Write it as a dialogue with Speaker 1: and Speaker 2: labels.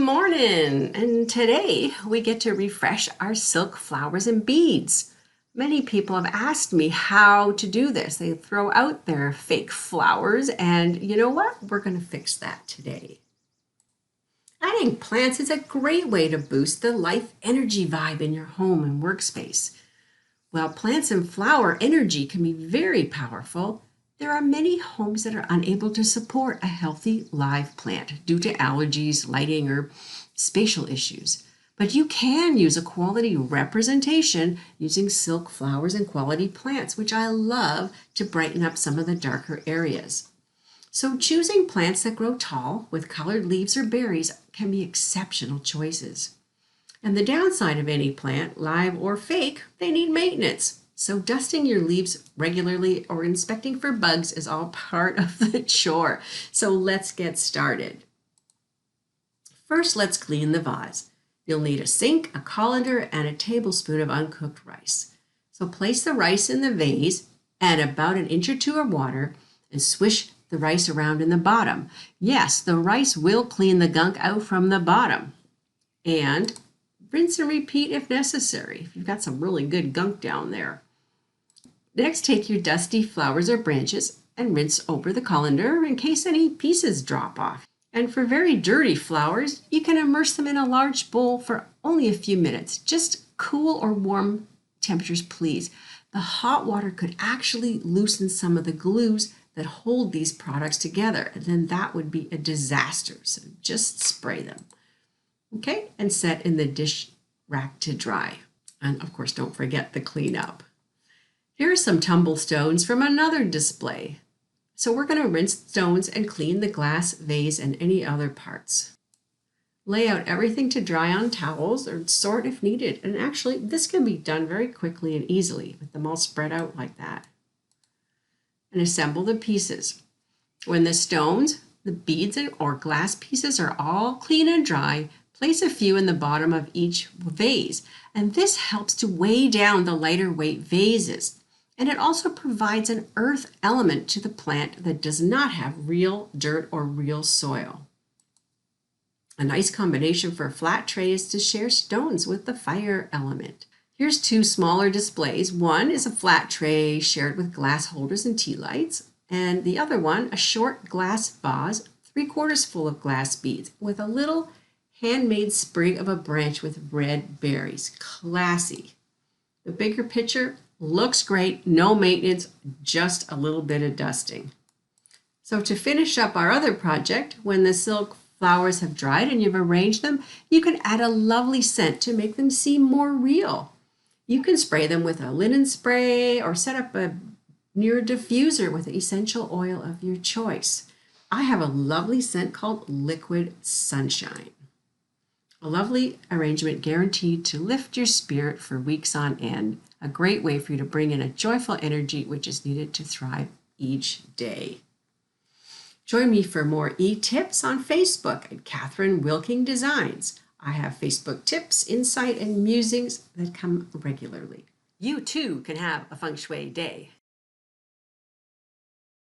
Speaker 1: morning, and today we get to refresh our silk flowers and beads. Many people have asked me how to do this. They throw out their fake flowers, and you know what? We're going to fix that today. Adding plants is a great way to boost the life energy vibe in your home and workspace. While plants and flower energy can be very powerful, there are many homes that are unable to support a healthy live plant due to allergies, lighting, or spatial issues. But you can use a quality representation using silk flowers and quality plants, which I love to brighten up some of the darker areas. So choosing plants that grow tall with colored leaves or berries can be exceptional choices. And the downside of any plant, live or fake, they need maintenance. So dusting your leaves regularly or inspecting for bugs is all part of the chore. So let's get started. First, let's clean the vase. You'll need a sink, a colander, and a tablespoon of uncooked rice. So place the rice in the vase, add about an inch or two of water, and swish the rice around in the bottom. Yes, the rice will clean the gunk out from the bottom. And rinse and repeat if necessary, if you've got some really good gunk down there. Next, take your dusty flowers or branches and rinse over the colander in case any pieces drop off. And for very dirty flowers, you can immerse them in a large bowl for only a few minutes. Just cool or warm temperatures, please. The hot water could actually loosen some of the glues that hold these products together, and then that would be a disaster. So just spray them. Okay, and set in the dish rack to dry. And of course, don't forget the cleanup. Here are some tumble stones from another display. So we're going to rinse stones and clean the glass vase and any other parts. Lay out everything to dry on towels or sort if needed. And actually, this can be done very quickly and easily with them all spread out like that. And assemble the pieces. When the stones, the beads, or glass pieces are all clean and dry, place a few in the bottom of each vase, and this helps to weigh down the lighter weight vases. And it also provides an earth element to the plant that does not have real dirt or real soil. A nice combination for a flat tray is to share stones with the fire element. Here's two smaller displays. One is a flat tray shared with glass holders and tea lights, and the other one, a short glass vase, 3/4 full of glass beads with a little handmade sprig of a branch with red berries. Classy. The bigger picture looks great, no maintenance, just a little bit of dusting. So to finish up our other project, when the silk flowers have dried and you've arranged them, you can add a lovely scent to make them seem more real. You can spray them with a linen spray or set up near a diffuser with essential oil of your choice. I have a lovely scent called Liquid Sunshine. A lovely arrangement guaranteed to lift your spirit for weeks on end. A great way for you to bring in a joyful energy which is needed to thrive each day. Join me for more e-tips on Facebook at Kathryn Wilking Designs. I have Facebook tips, insight, and musings that come regularly. You too can have a feng shui day.